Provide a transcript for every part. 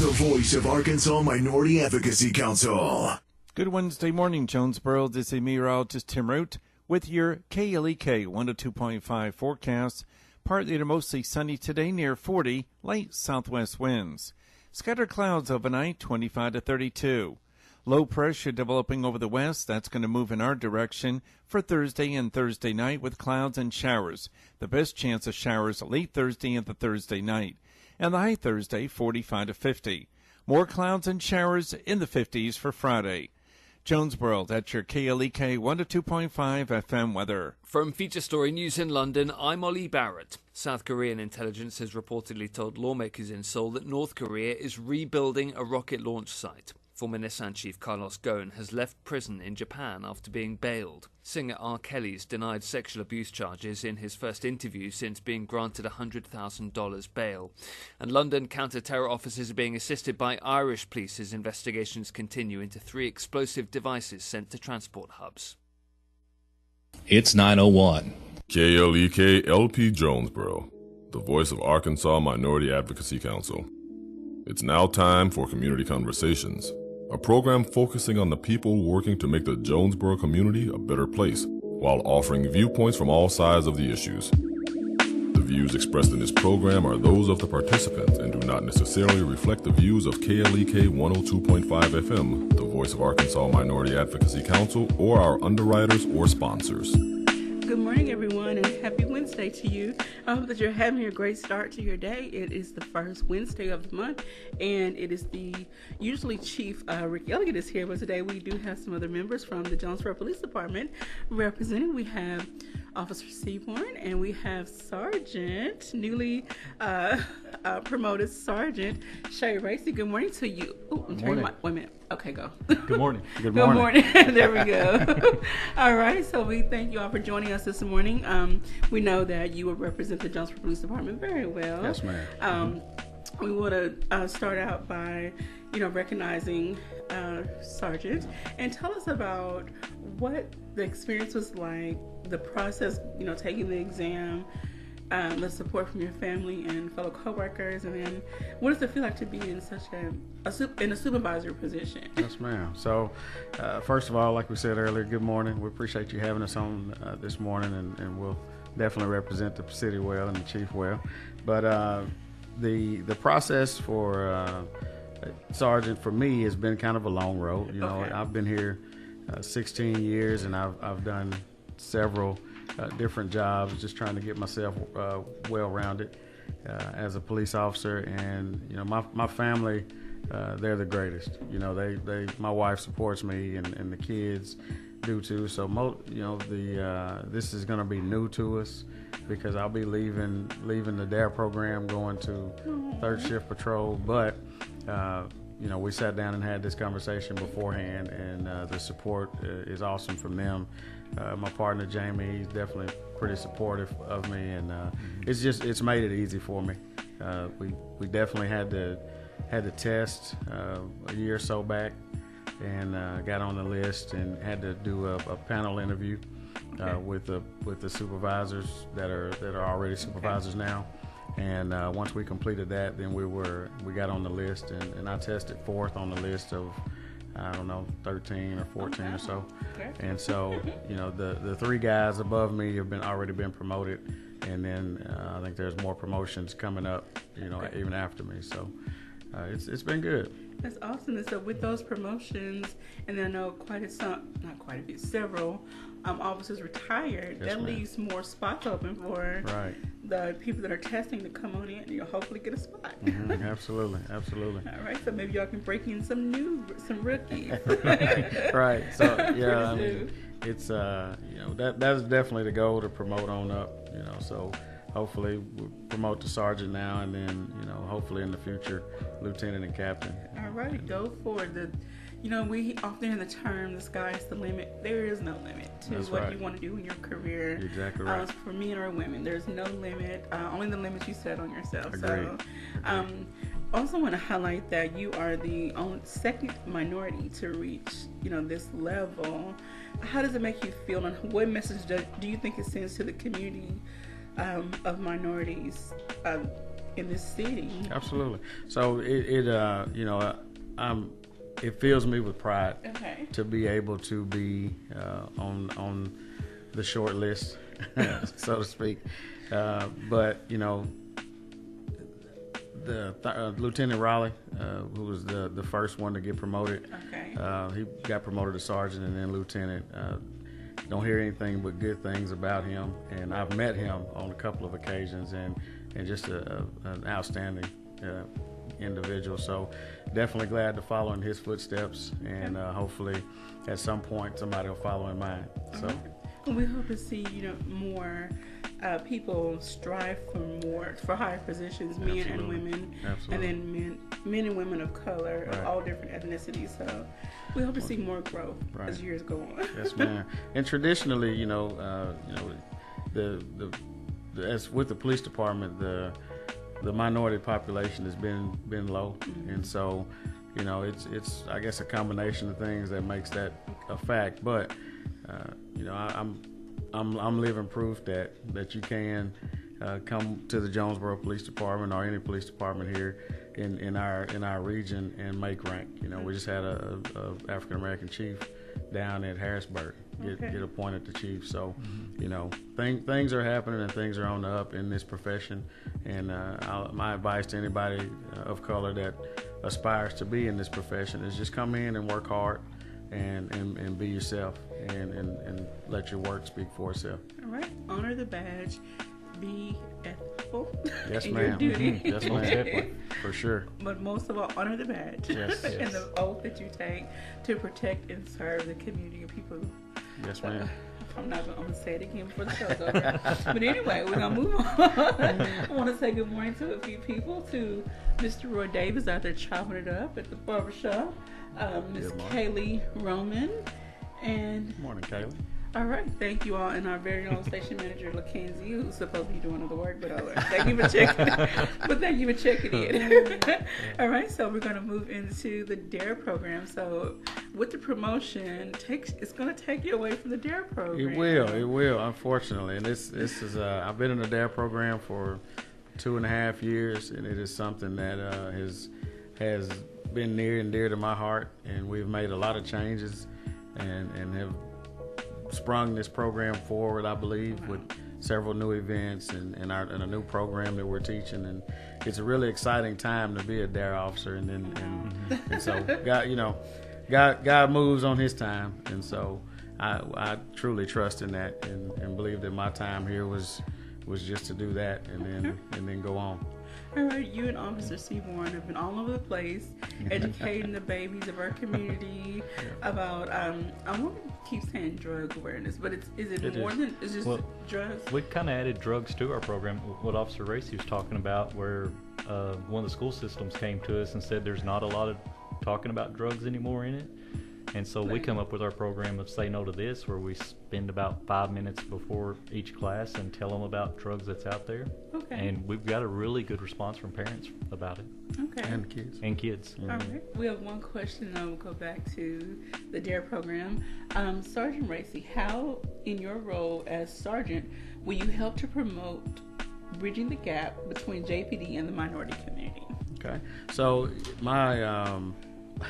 the voice of Arkansas Minority Advocacy Council. Good Wednesday morning, Jonesboro. This is meteorologist Tim Root with your KLEK 102.5 forecast. Partly to mostly sunny today, near 40, light southwest winds. Scattered clouds overnight, 25 to 32. Low pressure developing over the west. That's going to move in our direction for Thursday and Thursday night with clouds and showers. The best chance of showers late Thursday and the Thursday night. And the high Thursday, 45 to 50. More clouds and showers in the 50s for Friday. Jonesboro, that's your KLEK 102.5 FM weather. From Feature Story News in London, I'm Ollie Barrett. South Korean intelligence has reportedly told lawmakers in Seoul that North Korea is rebuilding a rocket launch site. Former Nissan chief Carlos Ghosn has left prison in Japan after being bailed. Singer R. Kelly's denied sexual abuse charges in his first interview since being granted $100,000 bail. And London counter-terror officers are being assisted by Irish police as investigations continue into 3 explosive devices sent to transport hubs. It's 9:01. KLEK LP Jonesboro, the voice of Arkansas Minority Advocacy Council. It's now time for Community Conversations, a program focusing on the people working to make the Jonesboro community a better place, while offering viewpoints from all sides of the issues. The views expressed in this program are those of the participants and do not necessarily reflect the views of KLEK 102.5 FM, the voice of Arkansas Minority Advocacy Council, or our underwriters or sponsors. Good morning, everyone, and happy Wednesday to you. I hope that you're having a great start to your day. It is the first Wednesday of the month, and it is usually Chief Rick Elliott is here, but today we do have some other members from the Jonesboro Police Department representing. We have Officer Seaborn, and we have Sergeant, newly promoted Sergeant Shay Racy. Good morning to you. Oh, I'm turning wait a minute. Okay, go. Good morning. Good morning. There we go. All right, so we thank you all for joining us this morning. We know that you will represent the Jonesboro Police Department very well. Yes, ma'am. We want to start out by, recognizing Sergeant, and tell us about what the experience was like, the process, taking the exam, the support from your family and fellow coworkers, and then what does it feel like to be in such a supervisory position? Yes, ma'am. So, first of all, like we said earlier, good morning. We appreciate you having us on this morning, and we'll definitely represent the city well and the chief well. But the process for Sergeant for me has been kind of a long road. Okay. I've been here 16 years, and I've done several different jobs, just trying to get myself well-rounded as a police officer. And my family, they're the greatest. My wife supports me, and the kids do too. So this is going to be new to us because I'll be leaving the DARE program, going to third shift patrol. But we sat down and had this conversation beforehand, and the support is awesome from them. My partner Jamie, he's definitely pretty supportive of me, and it's made it easy for me. We definitely had to test a year or so back, and got on the list and had to do a panel interview with the supervisors that are already supervisors now. And once we completed that, then we got on the list, and I tested 4th on the list of, I don't know, 13 or 14 or so. Okay. And so, the 3 guys above me have already been promoted, and then I think there's more promotions coming up, even after me. So it's been good. That's awesome. And so with those promotions, and then I know several officers retired, yes, that leaves more spots open for the people that are testing to come on in, and you'll hopefully get a spot. Mm-hmm. Absolutely. All right, so maybe y'all can break in some rookies. Right. So yeah, I mean, it's that's definitely the goal, to promote on up. So hopefully we'll promote to sergeant now, and then hopefully in the future lieutenant and captain. All right, go for it. We often hear the term, the sky's the limit. There is no limit to what you want to do in your career. You're exactly right. For men or women, there's no limit. Only the limits you set on yourself. Agreed. So, also want to highlight that you are the second minority to reach, this level. How does it make you feel, and what message do you think it sends to the community of minorities in this city. Absolutely. So it fills me with pride to be able to be on the short list, so to speak. But the Lieutenant Raleigh, who was the first one to get promoted, he got promoted to sergeant and then lieutenant. Don't hear anything but good things about him, and I've met him on a couple of occasions, and just an outstanding individual. So definitely glad to follow in his footsteps, and hopefully at some point somebody will follow in mine. So we hope to see more people strive for higher positions, men and women, and then men and women of color of all different ethnicities. So we hope to see more growth as years go on. Yes, ma'am. And traditionally, as with the police department, the minority population has been low, and so it's I guess a combination of things that makes that a fact. But I'm living proof that you can come to the Jonesboro Police Department or any police department here in our region and make rank. We just had a African American chief down at Harrisburg get appointed to chief. So things are happening and things are on the up in this profession. And my advice to anybody of color that aspires to be in this profession is just come in and work hard and be yourself and let your work speak for itself. All right. Honor the badge. Be ethical. Yes, in ma'am. your duty. Yes, ma'am. For sure. But most of all, honor the badge. Yes. And the oath that you take to protect and serve the community of people. Yes, ma'am. I'm going to say it again before the show goes. But anyway, we're going to move on. I want to say good morning to a few people, to Mr. Roy Davis out there chopping it up at the barbershop, Miss Kaylee Roman, and... Good morning, Kaylee. All right, thank you all, and our very own station manager, LaKenzie, who's supposed to be doing all the work, but thank you for checking in. All right, so we're going to move into the DARE program. So with the promotion, it's going to take you away from the DARE program. It will, unfortunately. And this is I've been in the DARE program for 2.5 years, and it is something that has been near and dear to my heart, and we've made a lot of changes and have sprung this program forward, I believe, with several new events and a new program that we're teaching, and it's a really exciting time to be a DARE officer. And so God moves on His time, and so I truly trust in that and believe that my time here was just to do that and then go on. All right, you and Officer Seaborn have been all over the place, educating the babies of our community about, I want to keep saying drug awareness, but is it more than, it's just drugs? We kind of added drugs to our program, what Officer Racy was talking about, where one of the school systems came to us and said there's not a lot of talking about drugs anymore in it. And so we come up with our program of Say No to This, where we spend about 5 minutes before each class and tell them about drugs that's out there. Okay. And we've got a really good response from parents about it. Okay. And kids. Mm-hmm. All right. We have one question, and I will go back to the DARE program. Sergeant Racy, how, in your role as sergeant, will you help to promote bridging the gap between JPD and the minority community? Okay. So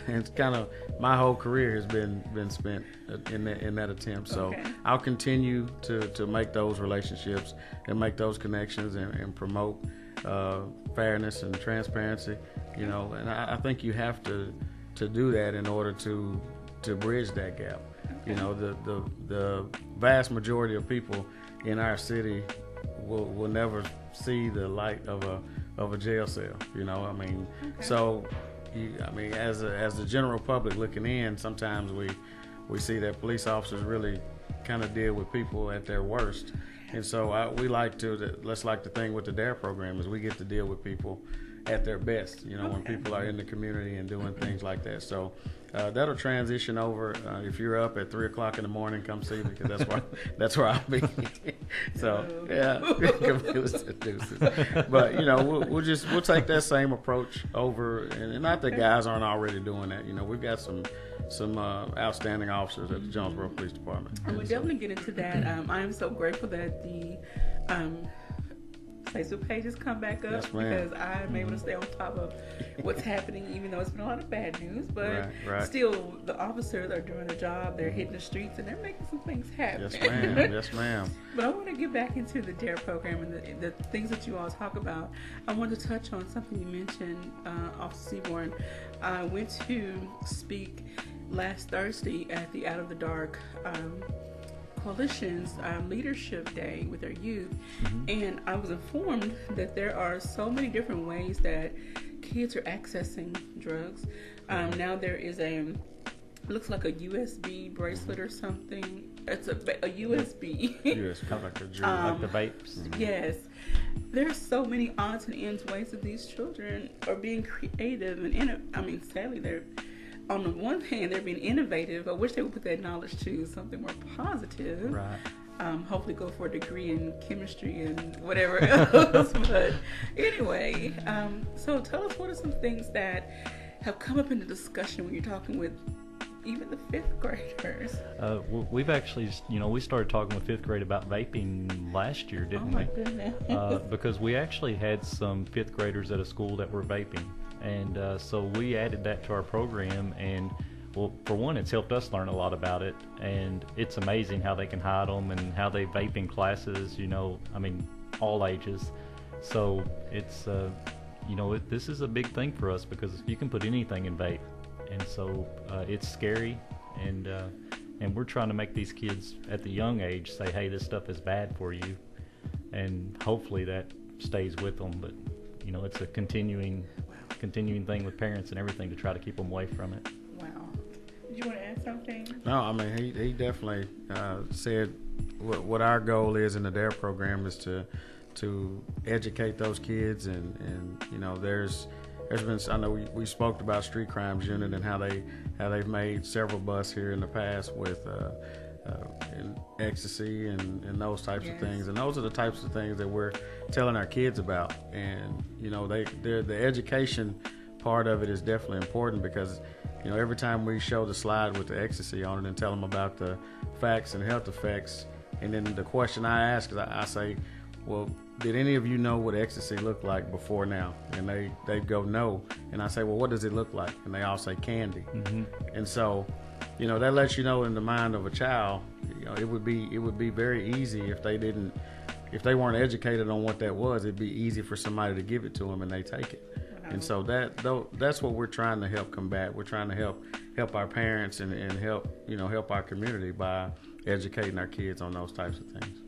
it's kind of my whole career has been spent in that attempt. So I'll continue to make those relationships and make those connections and promote fairness and transparency. And I think you have to do that in order to bridge that gap. The vast majority of people in our city will never see the light of a jail cell. So. As the general public looking in, sometimes we see that police officers really kind of deal with people at their worst, and so let's like the thing with the DARE program is we get to deal with people at their best. When people are in the community and doing things like that. So that'll transition over. If you're up at 3:00 in the morning, come see me because that's where I'll be. So but we'll take that same approach over, and not that guys aren't already doing that. We've got some outstanding officers at the Jonesboro Police Department. And we'll definitely get into that. I am so grateful that the Facebook pages come back up, Yes, ma'am. because I'm able to stay on top of what's happening, even though it's been a lot of bad news. But Right. still, the officers are doing their job. They're hitting the streets and they're making some things happen. Yes, ma'am. Yes, ma'am. But I want to get back into the DARE program and the things that you all talk about. I want to touch on something you mentioned, Officer Seaborn. I went to speak last Thursday at the Out of the Dark Coalition's Leadership Day with their youth, and I was informed that there are so many different ways that kids are accessing drugs. Now there is it looks like a USB bracelet or something. It's a USB. Yes, kind of like a jewel. Like the vapes. Yes. There's so many odds and ends ways that these children are being creative and sadly they're, on the one hand, they're being innovative. I wish they would put that knowledge to something more positive. Right. Hopefully go for a degree in chemistry and whatever else. But anyway, so tell us, what are some things that have come up in the discussion when you're talking with even the fifth graders? We've actually, we started talking with fifth grade about vaping last year, didn't we? Oh my goodness. Because we actually had some fifth graders at a school that were vaping. And so we added that to our program, and well, for one, it's helped us learn a lot about it, and it's amazing how they can hide them and how they vape in classes, all ages. So it's, this is a big thing for us because you can put anything in vape, and so it's scary, and we're trying to make these kids at the young age say, hey, this stuff is bad for you, and hopefully that stays with them, but it's a continuing thing with parents and everything to try to keep them away from it. Wow. Did you want to add something? No, he definitely said what our goal is in the DARE program is to educate those kids, and there's been, I know we spoke about street crimes unit and how they've made several busts here in the past with ecstasy and those types of things, and those are the types of things that we're telling our kids about, and the education part of it is definitely important, because every time we show the slide with the ecstasy on it and tell them about the facts and health effects, and then the question I ask is I say, well, did any of you know what ecstasy looked like before now? And they go no, and I say, well, what does it look like? And they all say candy. And so that lets you know in the mind of a child, it would be very easy if they weren't educated on what that was. It'd be easy for somebody to give it to them and they take it. And so that's what we're trying to help combat. We're trying to help our parents and help our community by educating our kids on those types of things.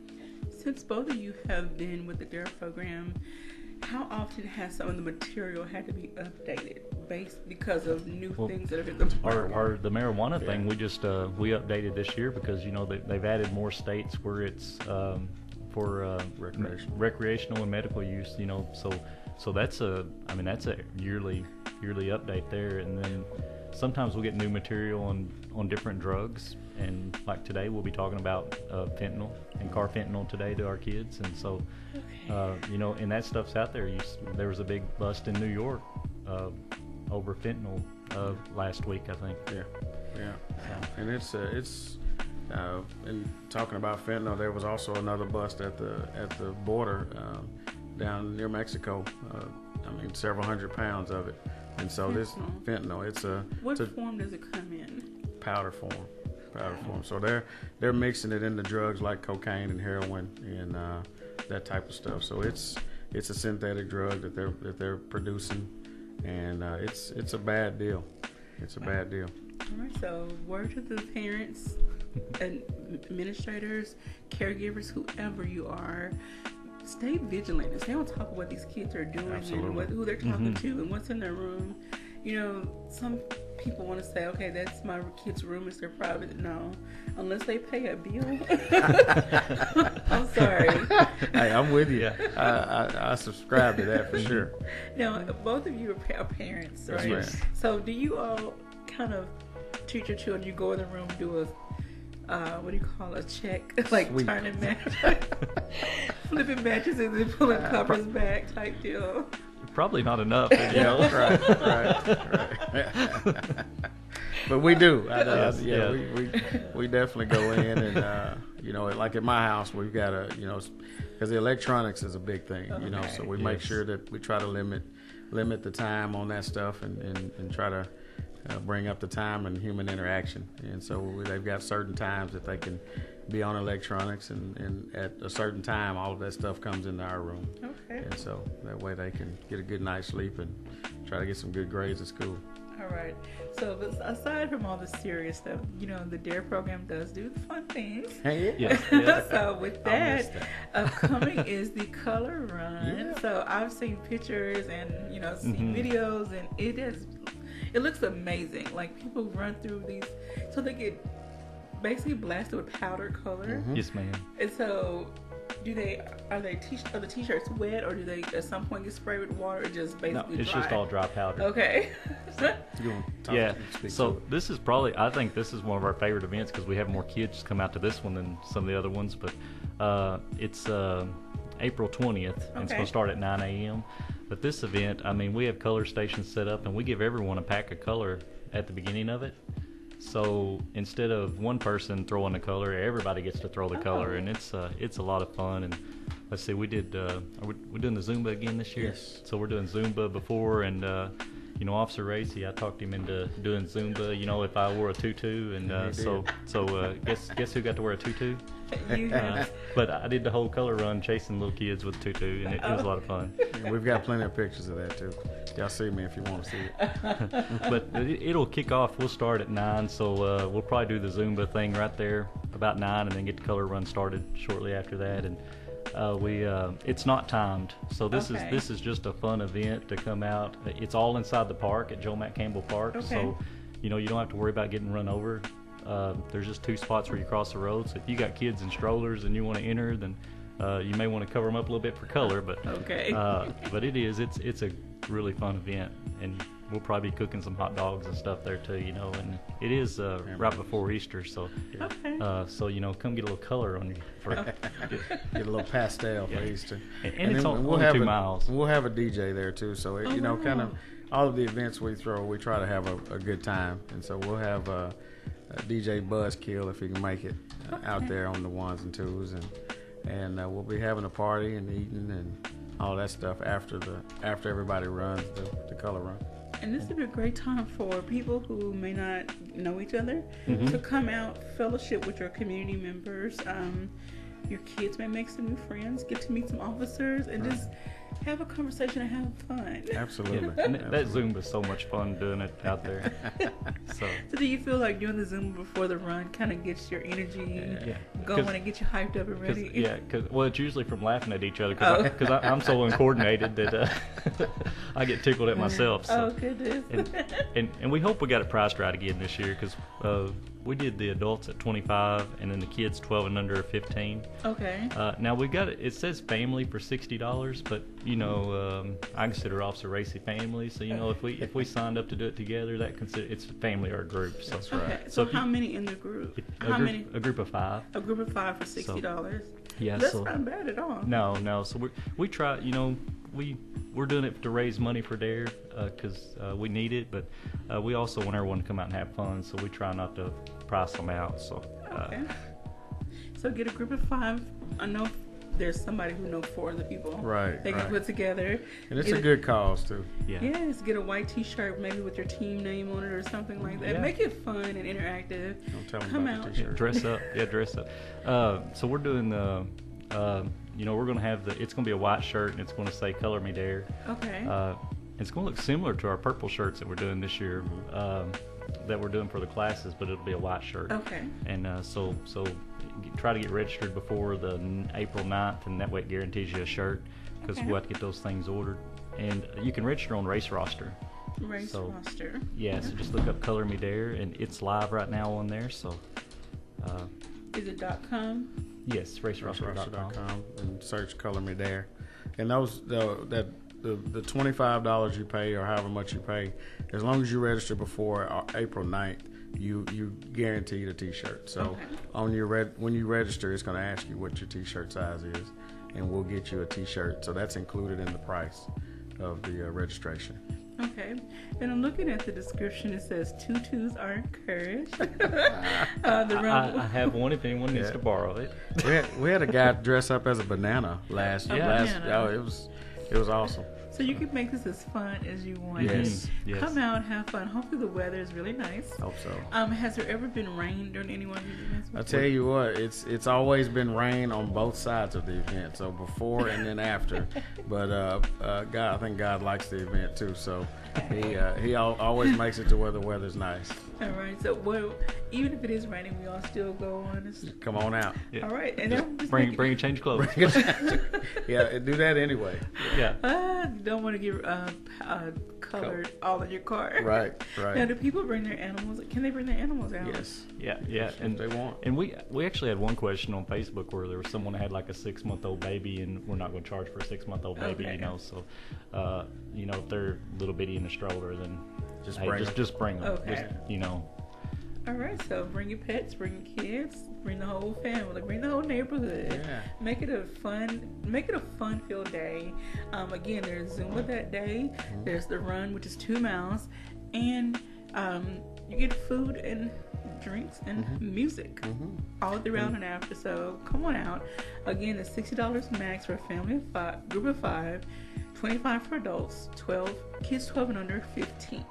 Since both of you have been with the DARE program, how often has some of the material had to be updated because of new things that have been the marijuana thing? We just we updated this year because they've added more states where it's for recreational and medical use. So that's a yearly update there, and then sometimes we'll get new material on different drugs, and like today we'll be talking about fentanyl and carfentanil today to our kids, and so and that stuff's out there. There was a big bust in New York over fentanyl last week, I think. Yeah. And it's and talking about fentanyl, there was also another bust at the border down near Mexico. Several hundred pounds of it. And so this fentanyl, what form does it come in? Powder form. So they're mixing it into drugs like cocaine and heroin and that type of stuff. So it's a synthetic drug that they're producing, and it's a bad deal. It's a bad deal. All right. So word to the parents and administrators, caregivers, whoever you are. Stay vigilant and stay on top of what these kids are doing. Absolutely. And who they're talking to and what's in their room. Some people want to say, okay, that's my kid's room, it's their private. No, unless they pay a bill. I'm sorry. Hey, I'm with you. I subscribe to that for sure. Now, both of you are parents, right? Yes, so do you all kind of treat your children, you go in the room, do a what do you call a check, like Sweet. turning match, flipping matches and then pulling covers back type deal? Probably not enough. Right. But we do. We definitely go in and like at my house we've got because the electronics is a big thing, you know. Okay. So we make sure that we try to limit the time on that stuff and try to bring up the time and human interaction. And so they've got certain times that they can be on electronics, and at a certain time, all of that stuff comes into our room. Okay. And so that way they can get a good night's sleep and try to get some good grades at school. All right. So aside from all the serious stuff, you know, the DARE program does do the fun things. Hey, Yeah. So with miss that, that. upcoming is the color run. Yeah. So I've seen pictures and, you know, seen videos, and it looks amazing. Like, people run through these, so they get basically blasted with powder color. Yes, ma'am. And so are the t-shirts wet, or do they at some point get sprayed with water, or just No, basically it's dry? just all dry powder. Okay. You wanna talk- Yeah, speak so to it? this is probably, I think this is one of our favorite events because we have more kids come out to this one than some of the other ones. But it's April 20th, and it's Okay. going to start at 9 a.m. But this event, I mean, we have color stations set up, and we give everyone a pack of color at the beginning of it. So instead of one person throwing the color, everybody gets to throw the color, and it's a lot of fun. And let's see, we did we're doing the Zumba again this year. Yes. So we're doing Zumba before, and you know, Officer Racy, I talked him into doing Zumba. You know, if I wore a tutu, and guess who got to wear a tutu? You have But I did the whole color run chasing little kids with tutu, and it was a lot of fun. Yeah, we've got plenty of pictures of that too. Y'all see me if you want to see it. But it'll kick off. We'll start at 9, so we'll probably do the Zumba thing right there about 9, and then get the color run started shortly after that. And it's not timed, so this Okay. is just a fun event to come out. It's all inside the park at Joe Matt Campbell Park, Okay. so you know, you don't have to worry about getting run over. There's just 2 spots where you cross the road, so if you got kids in strollers and you want to enter, then you may want to cover them up a little bit for color. But Okay. but it's a really fun event, and we'll probably be cooking some hot dogs and stuff there too, you know. And it is right before Easter, so Okay. so you know, come get a little color on you. Get a little pastel for Yeah. Easter. And it's then only 2 miles. We'll have a DJ there too, so you know, wow. kind of all of the events we throw, we try to have a good time, and so we'll have DJ Buzzkill if he can make it out there on the ones and twos, and we'll be having a party and eating and all that stuff after everybody runs the color run. And this would be a great time for people who may not know each other to come out, fellowship with your community members. Your kids may make some new friends, get to meet some officers, and just have a conversation and have fun. Absolutely. And that Zumba is so much fun doing it out there. So So do you feel like doing the Zumba before the run kind of gets your energy Yeah. going and get you hyped up and ready? Well, it's usually from laughing at each other because I'm so uncoordinated that I get tickled at myself. So. Oh, goodness. And we hope we got it priced right again this year because we did the adults at 25 and then the kids 12 and under 15. Okay. Now we got it says family for $60, but you know, I consider Officer Racy family, so you know, if we signed up to do it together, it's family or a group. So that's Okay. So if you- how many in the group? a group of 5. A group of 5 for $60. Yeah, That's so not bad at all. no. So we try, you know, we're doing it to raise money for DARE because we need it, but we also want everyone to come out and have fun, so we try not to price them out. So Okay. So get a group of 5. I know there's somebody who knows 4 other people. Right, They can right. put together. And it's Get a good cause too. yeah. Yes, get a white T-shirt, maybe with your team name on it or something like that. Yeah. Make it fun and interactive. Don't tell them Come about out. the t-shirt. Dress up. Yeah, dress up. So we're doing you know, we're going to have it's going to be a white shirt and it's going to say "Color Me Dare." Okay. It's going to look similar to our purple shirts that we're doing this year, that we're doing for the classes, but it'll be a white shirt. Okay. And so try to get registered before the April 9th, and that way it guarantees you a shirt because Okay. we'll have to get those things ordered. And you can register on Race Roster. Race so- roster. Yeah, so just look up Color Me Dare, and it's live right now on there. So Is it .com? yes, raceroster.com. RaceRoster.com and search Color Me Dare. And those the $25 you pay or however much you pay, as long as you register before April 9th, you guaranteed a t-shirt. So Okay. on your when you register, it's going to ask you what your t-shirt size is, and we'll get you a t-shirt. So that's included in the price of the registration. Okay, and I'm looking at the description. It says tutus are encouraged. The I have one if anyone needs to borrow it. We had a guy dress up as a banana last year. Banana. It was awesome. So you can make this as fun as you want. Yes. Yes. Come out, have fun. Hopefully the weather is really nice. Hope so. Has there ever been rain during any one of these events? I tell you what, it's always been rain on both sides of the event, so before and then after. But I think God likes the event too, so he always makes it to where the weather's nice. All right. So even if it is raining, we all still go on. Come on out. Yeah. All right. And then Bring a change of clothes. Yeah, do that anyway. Yeah. You don't want to get colored all in your car. Right. Now, do people bring their animals? Can they bring their animals out? Yes. Yeah. And they want. And we actually had one question on Facebook where there was someone that had like a 6-month-old baby, and we're not going to charge for a 6-month-old baby, Okay. So, if they're little bitty in a stroller, then Just hey, bring just bring them. Okay. Just, All right, so bring your pets, bring your kids, bring the whole family, bring the whole neighborhood. Yeah. Make it a fun-filled day. Again, there's Zumba that day. Mm-hmm. There's the run, which is 2 miles, and you get food and drinks and music all throughout and after. So come on out. Again, it's $60 max for a family of 5, group of 5, $25 for adults, 12 and under 15.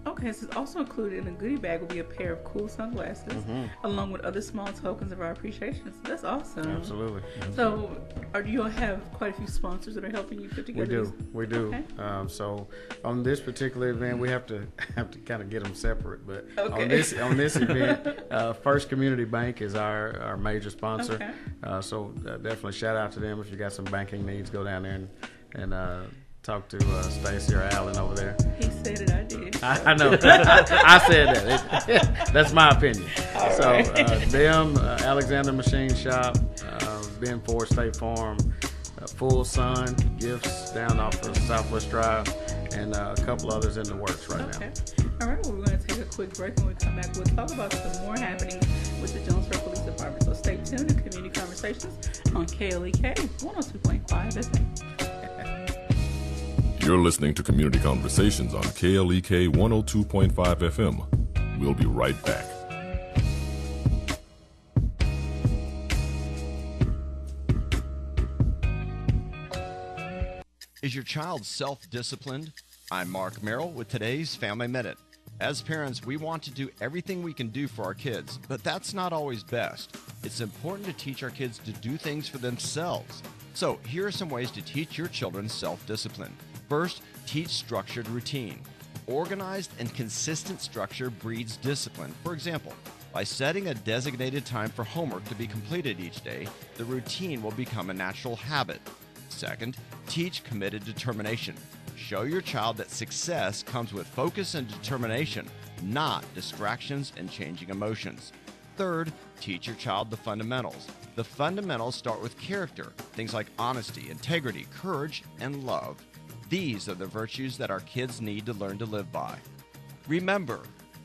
Okay, so it's also included in the goodie bag will be a pair of cool sunglasses, along with other small tokens of our appreciation. So that's awesome. Absolutely. So, do you all have quite a few sponsors that are helping you put together? We do. Okay. So on this particular event, we have to kind of get them separate. But Okay. on this event, First Community Bank is our major sponsor. Okay. So definitely shout out to them. If you got some banking needs, go down there and talk to Stacy or Alan over there. He said it, I did. I know. I said that. That's my opinion. So them, Alexander Machine Shop, Ben Ford State Farm, Full Sun Gifts down off of Southwest Drive, and a couple others in the works right now. All right, well, we're going to take a quick break. When we come back, we'll talk about some more happening with the Jonesboro Police Department. So stay tuned to Community Conversations on KLEK 102.5 FM. You're listening to Community Conversations on KLEK 102.5 FM. We'll be right back. Is your child self-disciplined? I'm Mark Merrill with today's Family Minute. As parents, we want to do everything we can do for our kids, but that's not always best. It's important to teach our kids to do things for themselves. So here are some ways to teach your children self-discipline. First, teach structured routine. Organized and consistent structure breeds discipline. For example, by setting a designated time for homework to be completed each day, the routine will become a natural habit. Second, teach committed determination. Show your child that success comes with focus and determination, not distractions and changing emotions. Third, teach your child the fundamentals. The fundamentals start with character, things like honesty, integrity, courage, and love. These are the virtues that our kids need to learn to live by. Remember,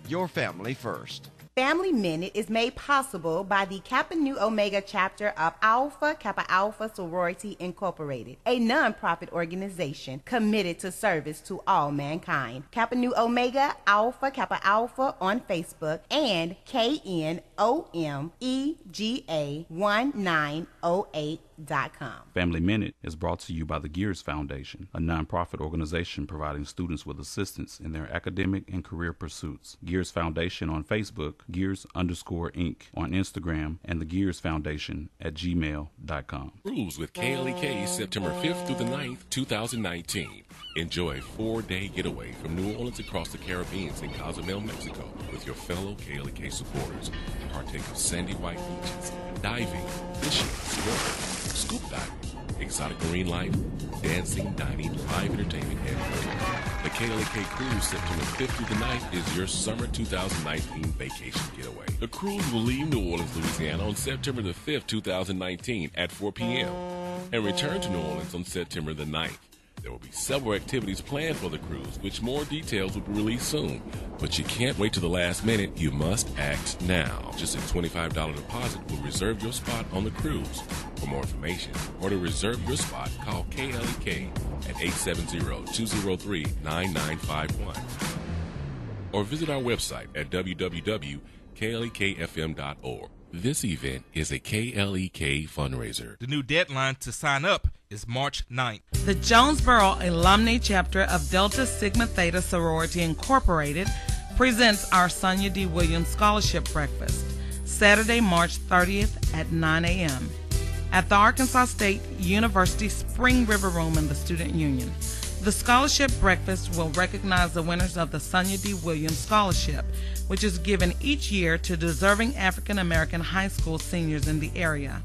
your family first. Family Minute is made possible by the Kappa Nu Omega chapter of Alpha Kappa Alpha Sorority Incorporated, a nonprofit organization committed to service to all mankind. Kappa Nu Omega Alpha Kappa Alpha on Facebook and KNOMEGA1908.com. Family Minute is brought to you by the Gears Foundation, a nonprofit organization providing students with assistance in their academic and career pursuits. Gears Foundation on Facebook, Gears_Inc. on Instagram, and the Gears Foundation at gmail.com. Cruise with KLEK September 5th through the 9th, 2019. Enjoy a 4-day getaway from New Orleans across the Caribbean in Cozumel, Mexico with your fellow KLEK supporters. Partake of sandy white beaches, diving, fishing, swimming, scuba diving, exotic marine life, dancing, dining, live entertainment, and more. The KLEK Cruise September 5th through the 9th is your summer 2019 vacation getaway. The cruise will leave New Orleans, Louisiana on September the 5th, 2019 at 4 p.m. and return to New Orleans on September the 9th. There will be several activities planned for the cruise, which more details will be released soon. But you can't wait to the last minute. You must act now. Just a $25 deposit will reserve your spot on the cruise. For more information or to reserve your spot, call KLEK at 870-203-9951 or visit our website at www.klekfm.org. This event is a KLEK fundraiser. The new deadline to sign up is March 9th. The Jonesboro Alumni Chapter of Delta Sigma Theta Sorority Incorporated presents our Sonia D. Williams Scholarship Breakfast, Saturday, March 30th at 9 a.m. at the Arkansas State University Spring River Room in the Student Union. The scholarship breakfast will recognize the winners of the Sonia D. Williams Scholarship, which is given each year to deserving African American high school seniors in the area.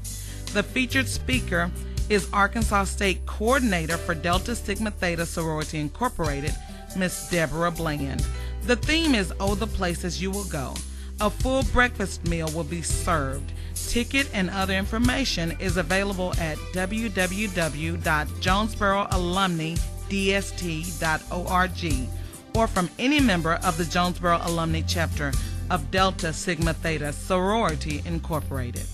The featured speaker is Arkansas State Coordinator for Delta Sigma Theta Sorority Incorporated, Miss Deborah Bland. The theme is "Oh, the Places You Will Go." A full breakfast meal will be served. Ticket and other information is available at www.jonesboroalumnidst.org or from any member of the Jonesboro Alumni Chapter of Delta Sigma Theta Sorority Incorporated.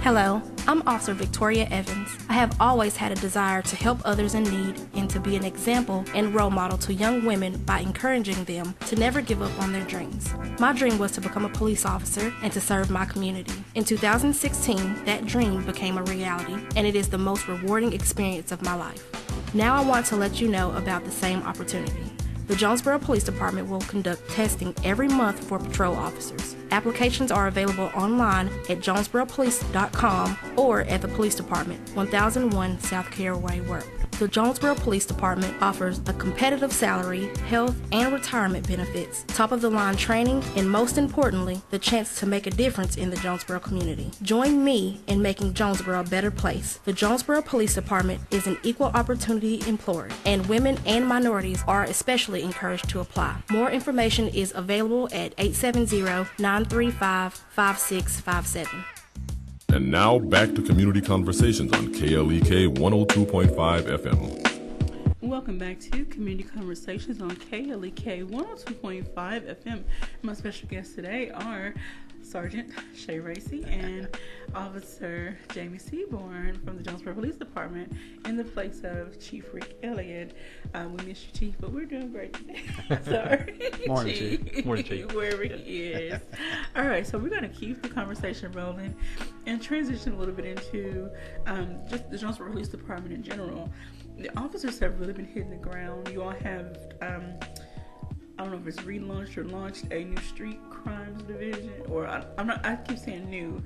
Hello, I'm Officer Victoria Evans. I have always had a desire to help others in need and to be an example and role model to young women by encouraging them to never give up on their dreams. My dream was to become a police officer and to serve my community. In 2016, that dream became a reality, and it is the most rewarding experience of my life. Now I want to let you know about the same opportunity. The Jonesboro Police Department will conduct testing every month for patrol officers. Applications are available online at jonesboropolice.com or at the Police Department, 1001 South Caraway Work. The Jonesboro Police Department offers a competitive salary, health, and retirement benefits, top-of-the-line training, and most importantly, the chance to make a difference in the Jonesboro community. Join me in making Jonesboro a better place. The Jonesboro Police Department is an equal opportunity employer, and women and minorities are especially encouraged to apply. More information is available at 870-935-5657. And now back to Community Conversations on KLEK 102.5 FM. Welcome back to Community Conversations on KLEK 102.5 FM. My special guests today are Sergeant Shay Racy and Officer Jamie Seaborn from the Jonesboro Police Department in the place of Chief Rick Elliott. We miss you, Chief, but we're doing great today. Sorry. Morning, Chief. Morning, Chief. Where Rick is. All right, so we're going to keep the conversation rolling and transition a little bit into just the Jonesboro Police Department in general. The officers have really been hitting the ground. You all have, I don't know if it's relaunched or launched a new street crimes division, or I keep saying new.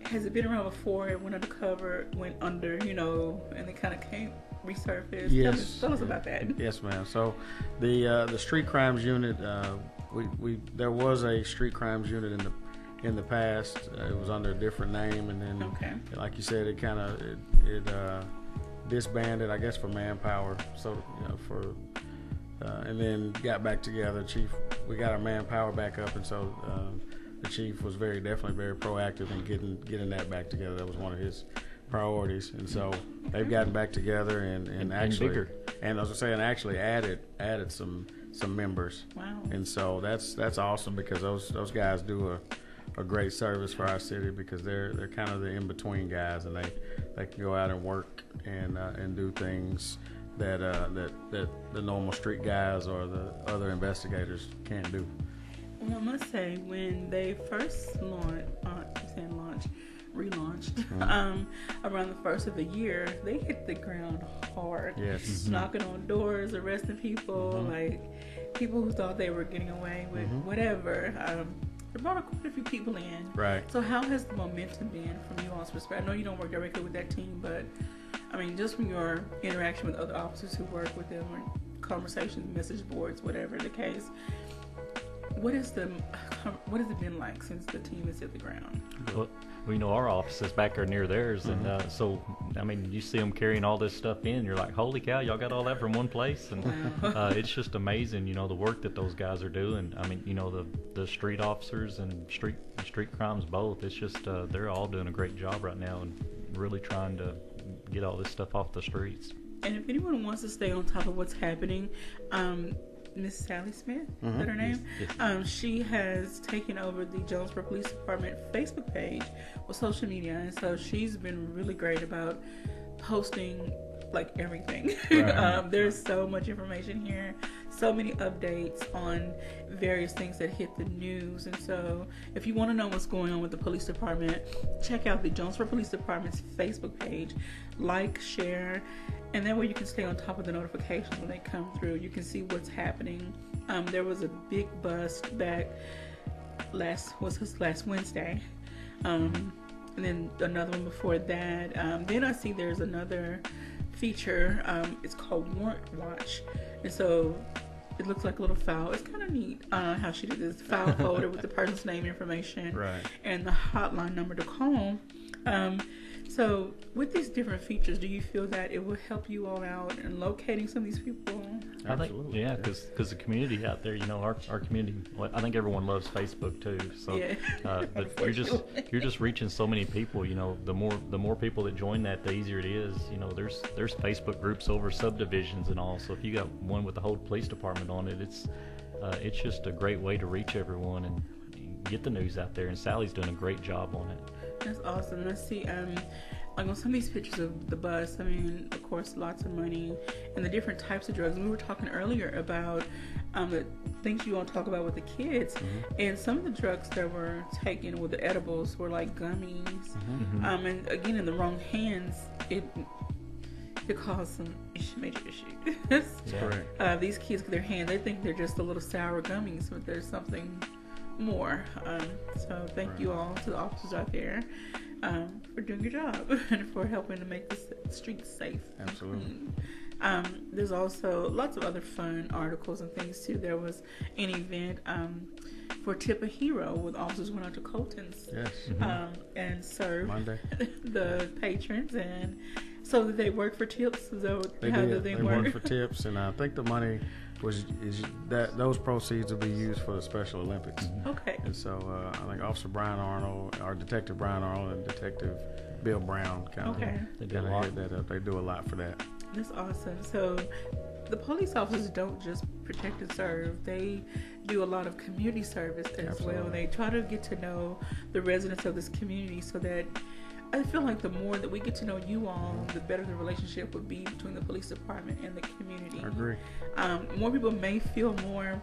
Has it been around before? It went undercover, went under, and they kind of came resurfaced. Yes. Tell us about that. Yes, ma'am. So the street crimes unit, there was a street crimes unit in the past. It was under a different name, and then, like you said, it kind of disbanded, I guess, for manpower. So and then got back together. We got our manpower back up, and so the chief was definitely very proactive in getting that back together. That was one of his priorities, and so they've gotten back together and actually bigger. And I was saying, actually added some members. Wow! And so that's awesome, because those guys do a great service for our city, because they're kind of the in between guys, and they can go out and work and do things that the normal street guys or the other investigators can't do. Well, I must say, when they first relaunched, around the first of the year, they hit the ground hard. Yes. Knocking on doors, arresting people, like people who thought they were getting away with whatever. They brought quite a few people in. Right. So how has the momentum been from you all's perspective? I know you don't work directly with that team, but I mean, just from your interaction with other officers who work with them, or conversations, message boards, whatever the case, what has it been like since the team has hit the ground? Well, our office is back there near theirs, and so, I mean, you see them carrying all this stuff in, you're like, holy cow, y'all got all that from one place, and it's just amazing, the work that those guys are doing. I mean, the street officers and street crimes both, it's just, they're all doing a great job right now, and really trying to get all this stuff off the streets. And if anyone wants to stay on top of what's happening, Miss Sally Smith, is that her name? Yes. She has taken over the Jonesboro Police Department Facebook page with social media, and so she's been really great about posting like everything. Right. There's so much information here, so many updates on various things that hit the news. And so if you want to know what's going on with the police department, check out the Jonesboro Police Department's Facebook page, like, share, and that way you can stay on top of the notifications when they come through. You can see what's happening. There was a big bust back last Wednesday, and then another one before that. Then I see there's another feature. It's called Warrant Watch, and so it looks like a little file. It's kind of neat how she did this file folder with the person's name information, right, and the hotline number to call. So with these different features, do you feel that it will help you all out in locating some of these people? Absolutely. Yeah, because the community out there, our community, I think everyone loves Facebook too. So, yeah. But you're just reaching so many people. The more people that join that, the easier it is. There's Facebook groups over subdivisions and all. So if you got one with the whole police department on it, it's just a great way to reach everyone and get the news out there. And Sally's doing a great job on it. That's awesome. Let's see, like on some of these pictures of the bus, I mean, of course, lots of money and the different types of drugs. And we were talking earlier about the things you want to talk about with the kids. Mm-hmm. And some of the drugs that were taken with the edibles were like gummies. Mm-hmm. And again, in the wrong hands, it caused some major issues. Correct. These kids with their hands, they think they're just a little sour gummies, but there's something more. So thank you all to the officers out there for doing your job and for helping to make the streets safe. Absolutely. There's also lots of other fun articles and things too. There was an event for Tip a Hero with officers went out to Colton's and served Monday. The patrons, and so that they work for tips. So they did. They work for tips, and I think the money those proceeds will be used for the Special Olympics. Okay. And so I think Officer Brian Arnold, or Detective Brian Arnold, and Detective Bill Brown kind of head that up. They do a lot for that. That's awesome. So the police officers don't just protect and serve. They do a lot of community service as well. They try to get to know the residents of this community, so that I feel like the more that we get to know you all, the better the relationship would be between the police department and the community. I agree. More people may feel more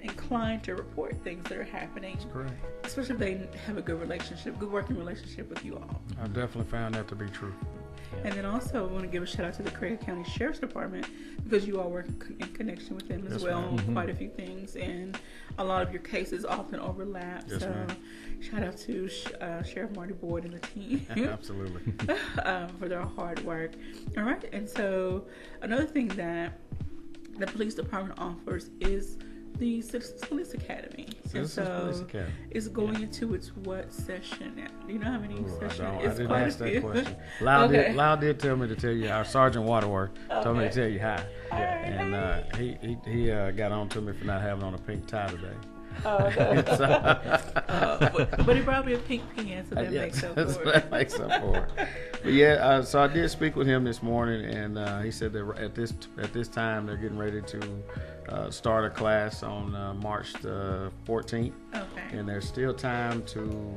inclined to report things that are happening. That's correct. Especially if they have a good working relationship with you all. I definitely found that to be true. And then also I want to give a shout out to the Craig County Sheriff's Department, because you all work in connection with them as well on quite a few things, and a lot of your cases often overlap. Yes, so ma'am. Shout out to Sheriff Marty Boyd and the team. Absolutely. For their hard work. All right, and so another thing that the police department offers is the Citizens Police Academy. Police Academy. It's going into its what session now? Do you know how many sessions? I didn't ask that question. Lyle did tell me to tell you, our Sergeant Waterworth told me to tell you hi. And he got on to me for not having on a pink tie today. But he brought me a pink pen, so that makes up for it. That makes up for it. But yeah, so I did speak with him this morning, and he said that at this time they're getting ready to start a class on March the 14th. Okay. And there's still time to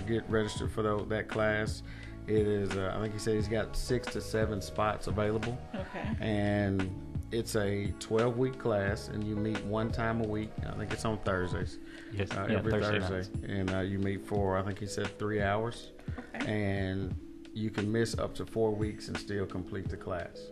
get registered for that class. It is, I think he said he's got 6 to 7 spots available. Okay. And it's a 12-week class, and you meet one time a week. I think it's on Thursdays. Yes, every Thursday. And you meet for, I think he said, 3 hours. Okay. And you can miss up to 4 weeks and still complete the class.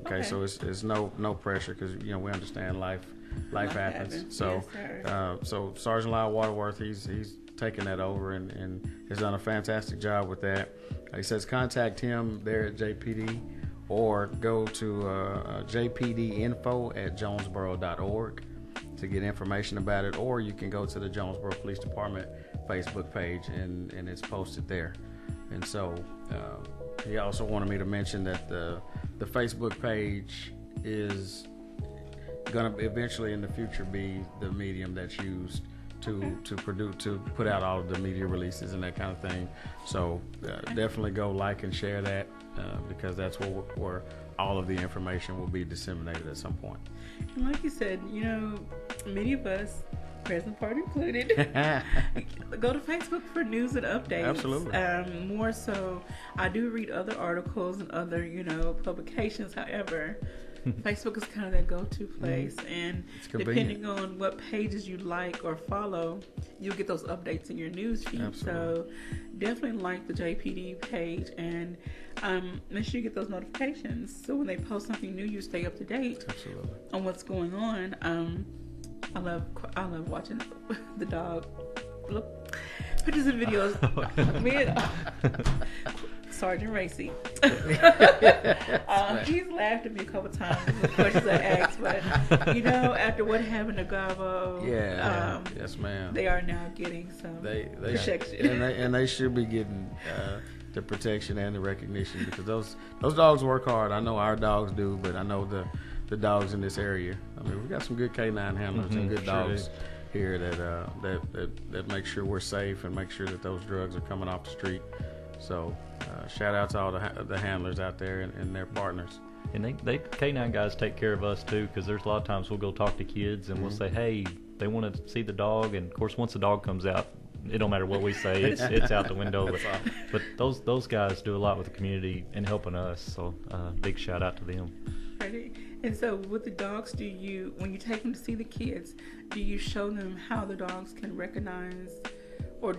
Okay. So it's no pressure, because we understand life happens. So yes, so Sergeant Lyle Waterworth, he's taken that over and has done a fantastic job with that. He says contact him there at JPD, or go to jpdinfo@jonesboro.org to get information about it, or you can go to the Jonesboro Police Department Facebook page, and it's posted there. And so he also wanted me to mention that the Facebook page is going to eventually in the future be the medium that's used to put out all of the media releases and that kind of thing. So definitely go like and share that. because that's where all of the information will be disseminated at some point. And like you said, many of us, present part included, go to Facebook for news and updates. Absolutely. More so, I do read other articles and other, publications. However, Facebook is kind of that go-to place, and depending on what pages you like or follow, you'll get those updates in your news feed. Absolutely. So definitely like the JPD page, and make sure you get those notifications, so when they post something new, you stay up to date on what's going on. I love watching the dog pictures and videos. Me and Sergeant Racy. He's laughed at me a couple times with the questions I asked, but after what happened to Gavo, yes, ma'am, they are now getting some protection, and they should be getting the protection and the recognition, because those dogs work hard. I know our dogs do, but I know the dogs in this area. I mean, we've got some good K9 handlers and good dogs here that make sure we're safe and make sure that those drugs are coming off the street. So shout out to all the handlers out there and their partners. And they K9 guys take care of us too, because there's a lot of times we'll go talk to kids and we'll say, hey, they want to see the dog, and of course once the dog comes out, it don't matter what we say, it's out the window. But those guys do a lot with the community and helping us. So big shout out to them. Right. And so with the dogs, when you take them to see the kids, do you show them how the dogs can recognize, or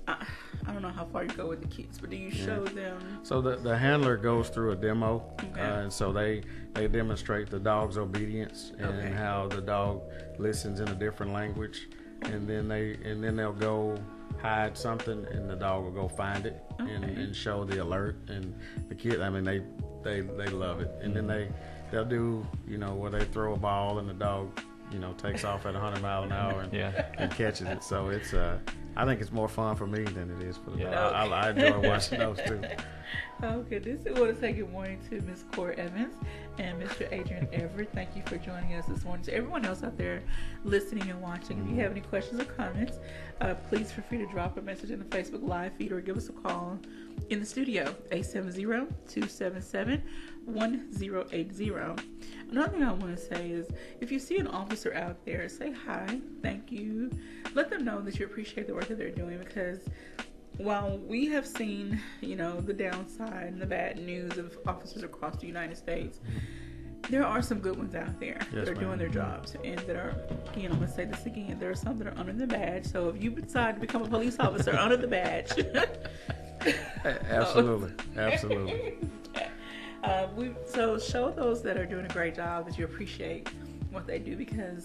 I don't know how far you go with the kids, but do you show them? So the handler goes through a demo, and so they demonstrate the dog's obedience and how the dog listens in a different language, and then they'll go hide something, and the dog will go find it and show the alert, and the kid, I mean, they love it, and then they'll do where they throw a ball and the dog takes off at 100 miles an hour and catches it. So it's I think it's more fun for me than it is for the dog. I enjoy watching those too. Okay, I want to say good morning to Ms. Cora Evans and Mr. Adrian Everett. Thank you for joining us this morning. To everyone else out there listening and watching, if you have any questions or comments, please feel free to drop a message in the Facebook Live feed or give us a call in the studio, 870-277-1080. Another thing I want to say is, if you see an officer out there, say hi, thank you. Let them know that you appreciate the work that they're doing, because while we have seen, the downside and the bad news of officers across the United States, there are some good ones out there that are doing their jobs, and that are, again, I'm going to say this again, there are some that are under the badge. So if you decide to become a police officer under the badge, absolutely. So show those that are doing a great job that you appreciate what they do, because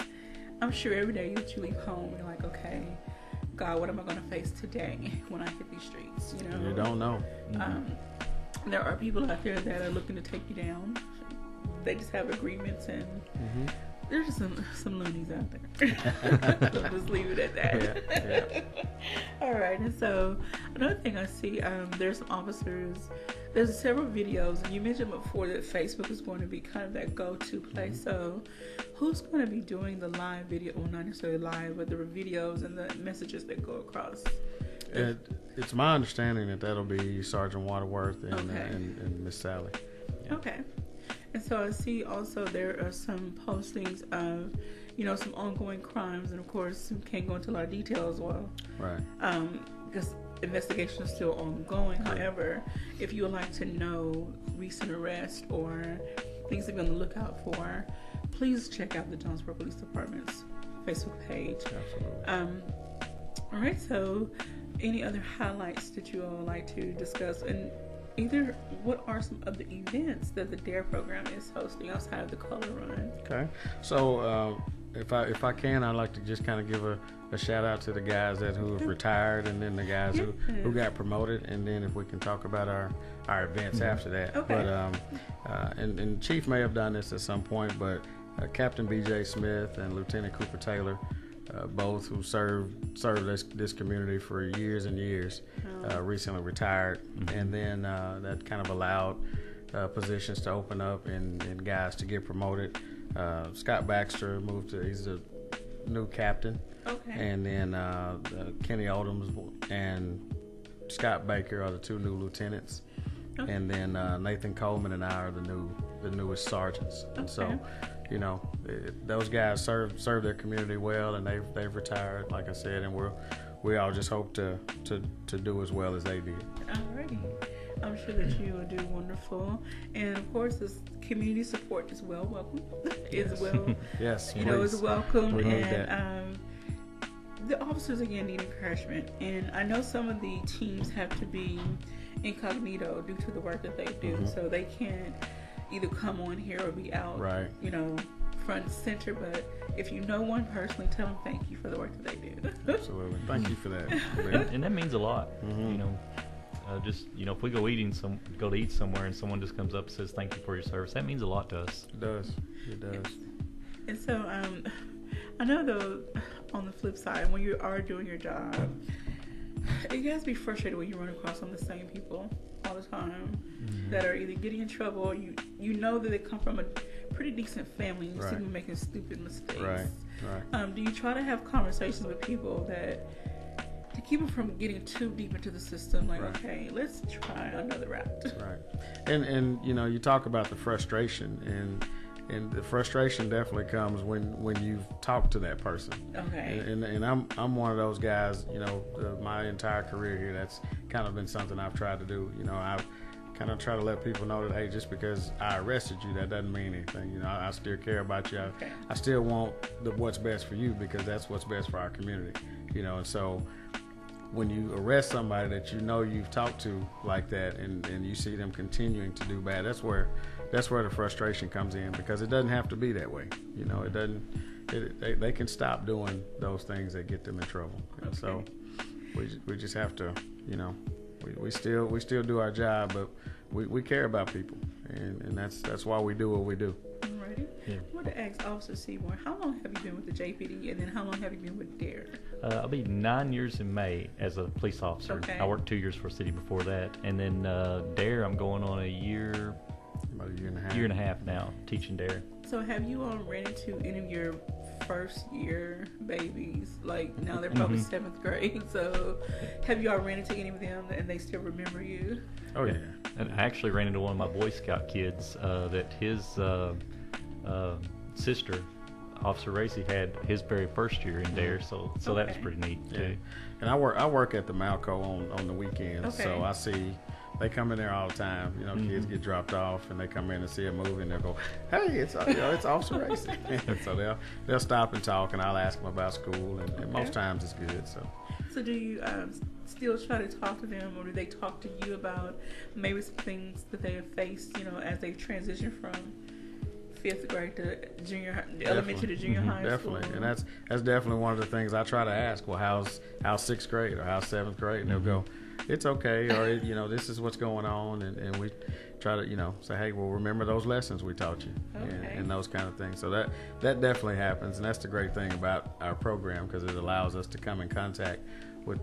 I'm sure every day that you leave home, you're like, okay, God, what am I going to face today when I hit these streets? You don't know. There are people out there that are looking to take you down. They just have agreements, and there's just some loonies out there. So just leave it at that. Yeah. All right. And so another thing I see, there's some officers. There's several videos, and you mentioned before that Facebook is going to be kind of that go-to place. So who's going to be doing the live video? Well, not necessarily live, but the videos and the messages that go across. It's my understanding that that'll be Sergeant Waterworth and Miss Sally. Yeah. Okay. And so I see also there are some postings of, some ongoing crimes, and of course, we can't go into a lot of detail as well. Right. Because investigation is still ongoing. However, if you would like to know recent arrests or things to be on the lookout for, please check out the Jonesboro Police Department's Facebook page. Absolutely. All right. So, any other highlights that you all would like to discuss? And either what are some of the events that the DARE program is hosting outside of the Color Run? Okay. So if I can, I'd like to just kind of give a shout out to the guys who have retired, and then the guys who got promoted, and then if we can talk about our events after that. Okay. But and Chief may have done this at some point, but Captain B.J. Smith and Lieutenant Cooper Taylor, both who served this community for years and years, recently retired, and then that kind of allowed positions to open up and guys to get promoted. Scott Baxter he's a new captain, and then Kenny Odoms and Scott Baker are the two new lieutenants. Okay. And then Nathan Coleman and I are the newest sergeants. Okay. And so, you know, those guys serve their community well, and they've retired, like I said, and we all just hope to do as well as they did. Alrighty. I'm sure that you will do wonderful, and of course, this community support is welcome. Is well, yes, you know, is welcome, we need and that. The officers again need encouragement, and I know some of the teams have to be incognito due to the work that they do, so they can't either come on here or be out, right, you know, front and center. But if you know one personally, tell them thank you for the work that they do. Absolutely, thank you for that. And that means a lot. You know, just, you know, if we go to eat somewhere and someone just comes up and says thank you for your service, that means a lot to us. It does. It does. And so, I know though, on the flip side, when you are doing your job, it has to be frustrating when you run across some of the same people all the time that are either getting in trouble, or you know that they come from a pretty decent family, and you see them making stupid mistakes. Right. Do you try to have conversations with people to keep them from getting too deep into the system? Like, okay, let's try another route. Right. And you know, you talk about the frustration, and the frustration definitely comes when you've talked to that person. Okay. And I'm one of those guys, you know, my entire career here, that's kind of been something I've tried to do. You know, I've kind of try to let people know that, hey, just because I arrested you, that doesn't mean anything. You know, I still care about you. I still want what's best for you, because that's what's best for our community. You know, and so when you arrest somebody that you know you've talked to like that, and you see them continuing to do bad, that's where the frustration comes in, because it doesn't have to be that way. You know, it doesn't. They can stop doing those things that get them in trouble. And so we just have to, you know, we still do our job, but we care about people, and that's why we do what we do. Alrighty. Yeah. I want to ask Officer Seymour, how long have you been with the JPD, and then how long have you been with DARE? I'll be 9 years in May as a police officer. Okay. I worked 2 years for city before that, and then DARE, I'm going on a year. About a year and a half. Year and a half now, teaching DARE. So have you all ran into any of your first year babies? Like, now they're probably 7th grade, so have you all ran into any of them and they still remember you? Oh yeah. And I actually ran into one of my Boy Scout kids that his sister, Officer Racy, had his very first year in DARE, so that was pretty neat too. And I work at the Malco on the weekends, Okay. so I see they come in there all the time. You know, kids get dropped off and they come in and see a movie and they'll go, "Hey, it's Officer Racy." So they'll stop and talk, and I'll ask them about school, and most times it's good. So do you still try to talk to them, or do they talk to you about maybe some things that they have faced, you know, as they've transitioned from 5th grade to elementary to junior high definitely. school? And that's definitely one of the things I try to ask. Well, how's 6th grade or how's 7th grade? And they'll go, "It's okay," or you know, "This is what's going on," and we try to, you know, say, "Hey, well, remember those lessons we taught you," and those kind of things. So that definitely happens, and that's the great thing about our program, because it allows us to come in contact with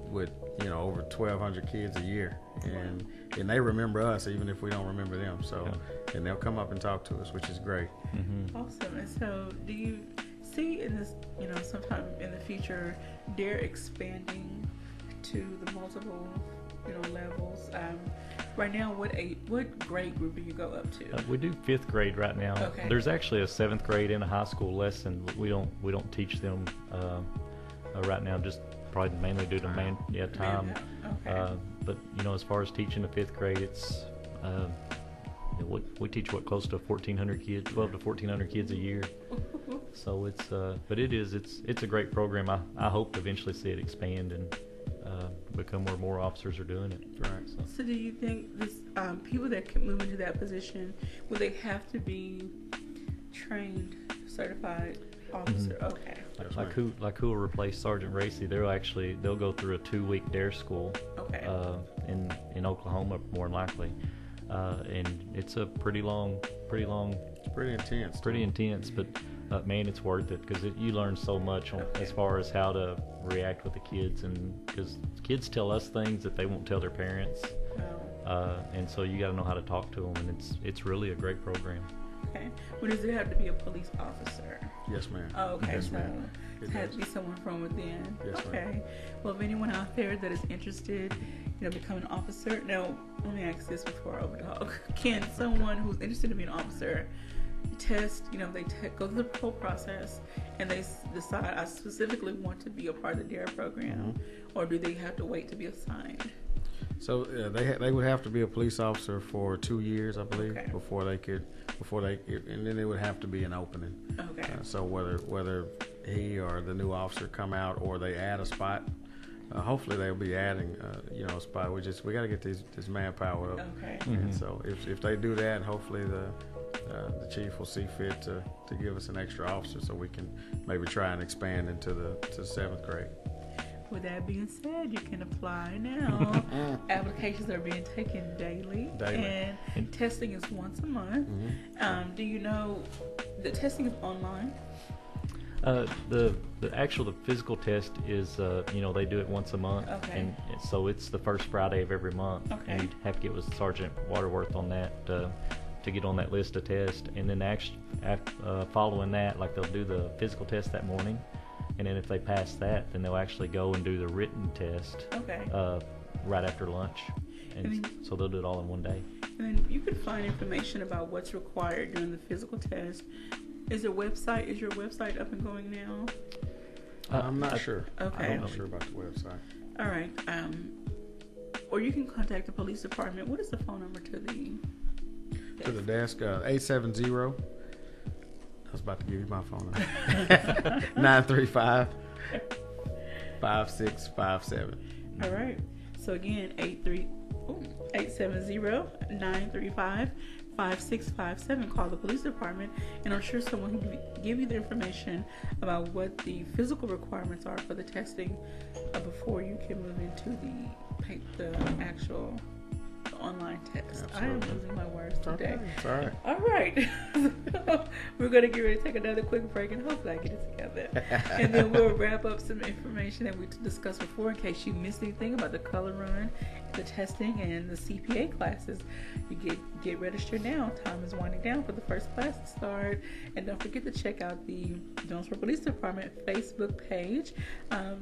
you know, over 1,200 kids a year, and they remember us even if we don't remember them. So and they'll come up and talk to us, which is great. Awesome. And so do you see in this, you know, sometime in the future, DARE expanding to the multiple, you know, levels? Right now, what grade group do you go up to? We do 5th grade right now. Okay. There's actually a 7th grade and a high school lesson. We don't teach them right now, just probably mainly due to time. Okay. But you know, as far as teaching the 5th grade, it's we teach close to 1,400 kids, 12 to 1,400 kids a year. So it's but it's a great program. I hope to eventually see it expand and become where more officers are doing it. Right. So do you think this people that can move into that position, will they have to be trained, certified officer? Okay. Like who will replace Sergeant Racy? They'll go through a 2-week DARE school. Okay. In Oklahoma, more than likely, and it's a pretty long. It's pretty intense. Pretty intense, but man, it's worth it, because you learn so much as far as how to react with the kids, and because kids tell us things that they won't tell their parents, and so you got to know how to talk to them, and it's really a great program. Okay. Well, does it have to be a police officer? Yes, ma'am. Oh, okay. Yes, So ma'am. it has to be someone from within. Yes, okay. ma'am. Well, if anyone out there that is interested, becoming an officer. Now, let me ask this before I overtalk. Can someone who's interested in being an officer test? They go through the whole process and they decide, I specifically want to be a part of the DARE program, or do they have to wait to be assigned? So they would have to be a police officer for 2 years, I believe, before they could, and then it would have to be an opening. Okay. So whether he or the new officer come out or they add a spot, hopefully they'll be adding, a spot. We got to get this manpower up. Okay. And so if they do that, hopefully the chief will see fit to give us an extra officer so we can maybe try and expand into the 7th grade. With that being said, you can apply now. Applications are being taken daily. And testing is once a month. Do you know the testing is online? The physical test is they do it once a month, and so it's the first Friday of every month, and you have to get with Sergeant Waterworth on that to get on that list of tests, and then following that, like they'll do the physical test that morning, and then if they pass that, then they'll actually go and do the written test right after lunch, and so they'll do it all in one day. And then you can find information about what's required during the physical test. Is your website up and going now? I'm not sure. Okay. I'm not sure about the website. All right. Or you can contact the police department. What is the phone number to the desk? 870. I was about to give you my phone number. 935 5657. All right. So again, 870-935-5657. Call the police department, and I'm sure someone can give you the information about what the physical requirements are for the testing before you can move into the actual online test. Absolutely. I am losing my words today. It's all right. All right. We're going to get ready to take another quick break, and hopefully I get it together. And then we'll wrap up some information that we discussed before in case you missed anything about the color run, the testing, and the CPA classes. You get registered now. Time is winding down for the first class to start. And don't forget to check out the Jonesboro Police Department Facebook page. Are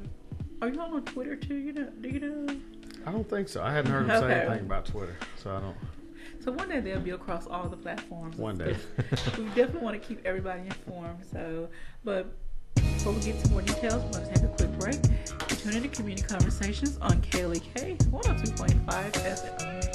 you all on Twitter too? Do you know? I don't think so. I hadn't heard him say anything about Twitter, so I don't. So one day they'll be across all the platforms. One day. We definitely want to keep everybody informed. But before we get to more details, we're going to take a quick break. You tune into Community Conversations on KLEK 102.5 FM.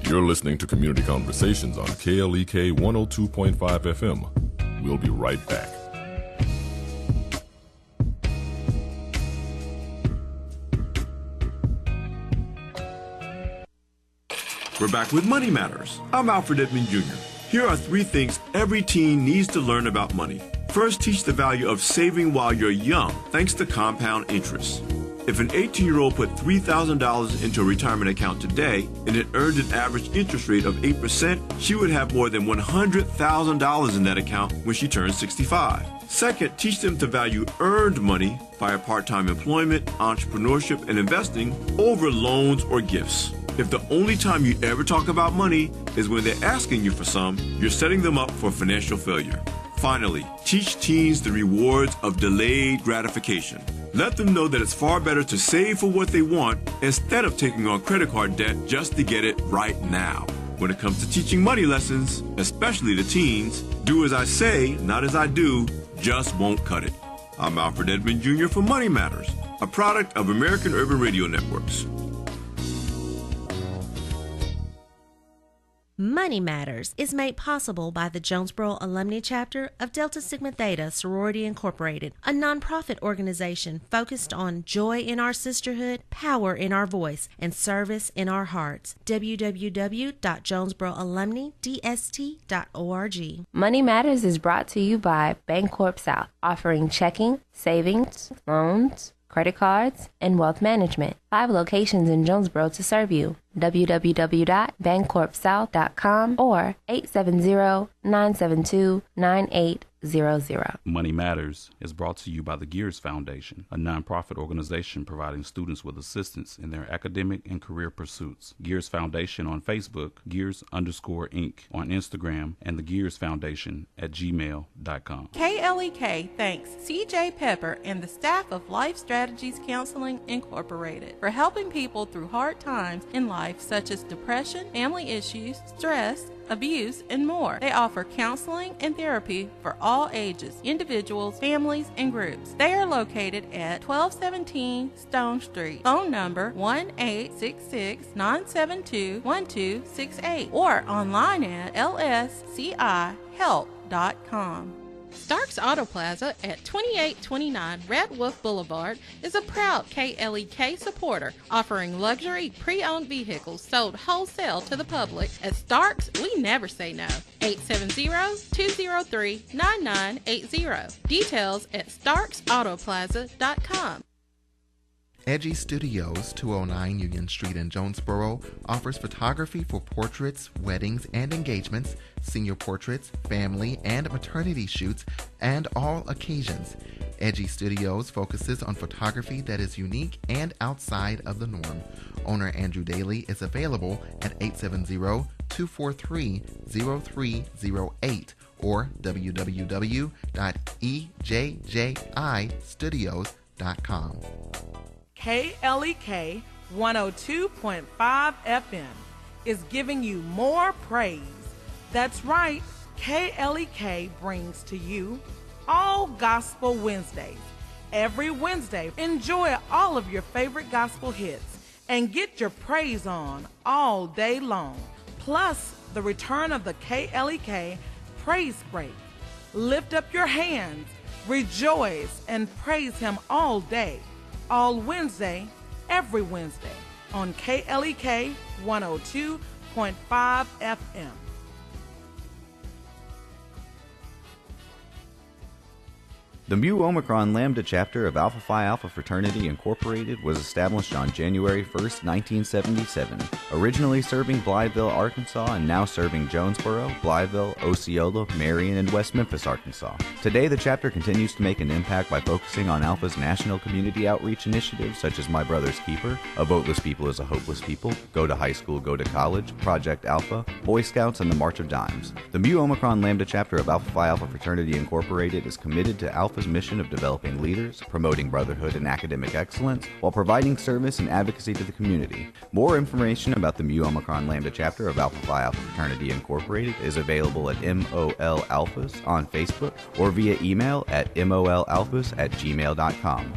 You're listening to Community Conversations on KLEK 102.5 FM. We'll be right back. We're back with Money Matters. I'm Alfred Edmond Jr. Here are 3 things every teen needs to learn about money. First, teach the value of saving while you're young, thanks to compound interest. If an 18-year-old put $3,000 into a retirement account today and it earned an average interest rate of 8%, she would have more than $100,000 in that account when she turns 65. Second, teach them to value earned money via part-time employment, entrepreneurship, and investing over loans or gifts. If the only time you ever talk about money is when they're asking you for some, you're setting them up for financial failure. Finally, teach teens the rewards of delayed gratification. Let them know that it's far better to save for what they want instead of taking on credit card debt just to get it right now. When it comes to teaching money lessons, especially to teens, do as I say, not as I do, just won't cut it. I'm Alfred Edmond Jr. for Money Matters, a product of American Urban Radio Networks. Money Matters is made possible by the Jonesboro Alumni Chapter of Delta Sigma Theta Sorority Incorporated, a nonprofit organization focused on joy in our sisterhood, power in our voice, and service in our hearts. www.jonesboroalumnidst.org. Money Matters is brought to you by Bancorp South, offering checking, savings, loans, credit cards, and wealth management. 5 locations in Jonesboro to serve you. www.bancorpsouth.com or 870-972-9800. Money Matters is brought to you by the Gears Foundation, a nonprofit organization providing students with assistance in their academic and career pursuits. Gears Foundation on Facebook, Gears_Inc. on Instagram, and the Gears Foundation at gmail.com. KLEK thanks CJ Pepper and the staff of Life Strategies Counseling Incorporated for helping people through hard times in life such as depression, family issues, stress, abuse, and more. They offer counseling and therapy for all ages, individuals, families, and groups. They are located at 1217 Stone Street. Phone number 1-866-972-1268 or online at lscihelp.com. Starks Auto Plaza at 2829 Red Wolf Boulevard is a proud KLEK supporter, offering luxury pre-owned vehicles sold wholesale to the public. At Starks, we never say no. 870-203-9980. Details at starksautoplaza.com. Edgy Studios, 209 Union Street in Jonesboro, offers photography for portraits, weddings, and engagements, senior portraits, family and maternity shoots, and all occasions. Edgy Studios focuses on photography that is unique and outside of the norm. Owner Andrew Daly is available at 870-243-0308 or www.ejjistudios.com. KLEK 102.5 FM is giving you more praise. That's right, KLEK brings to you All Gospel Wednesdays. Every Wednesday, enjoy all of your favorite gospel hits and get your praise on all day long. Plus, the return of the KLEK Praise Break. Lift up your hands, rejoice, and praise Him all day. All Wednesday, every Wednesday, on KLEK 102.5 FM. The Mu Omicron Lambda chapter of Alpha Phi Alpha Fraternity Incorporated was established on January 1st, 1977, originally serving Blytheville, Arkansas, and now serving Jonesboro, Blytheville, Osceola, Marion, and West Memphis, Arkansas. Today, the chapter continues to make an impact by focusing on Alpha's national community outreach initiatives such as My Brother's Keeper, A Voteless People is a Hopeless People, Go to High School, Go to College, Project Alpha, Boy Scouts, and the March of Dimes. The Mu Omicron Lambda chapter of Alpha Phi Alpha Fraternity Incorporated is committed to Alpha's mission of developing leaders, promoting brotherhood and academic excellence, while providing service and advocacy to the community. More information about the Mu Omicron Lambda chapter of Alpha Phi Alpha Fraternity Incorporated is available at MOL Alphas on Facebook or via email at molalphas@gmail.com.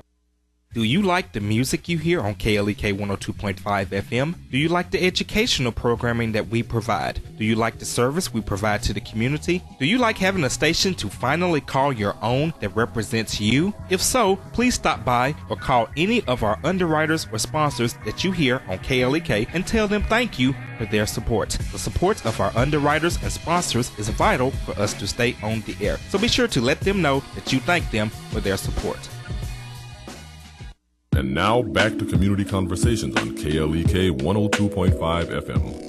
Do you like the music you hear on KLEK 102.5 FM? Do you like the educational programming that we provide? Do you like the service we provide to the community? Do you like having a station to finally call your own that represents you? If so, please stop by or call any of our underwriters or sponsors that you hear on KLEK and tell them thank you for their support. The support of our underwriters and sponsors is vital for us to stay on the air, so be sure to let them know that you thank them for their support. And now back to Community Conversations on KLEK 102.5 FM.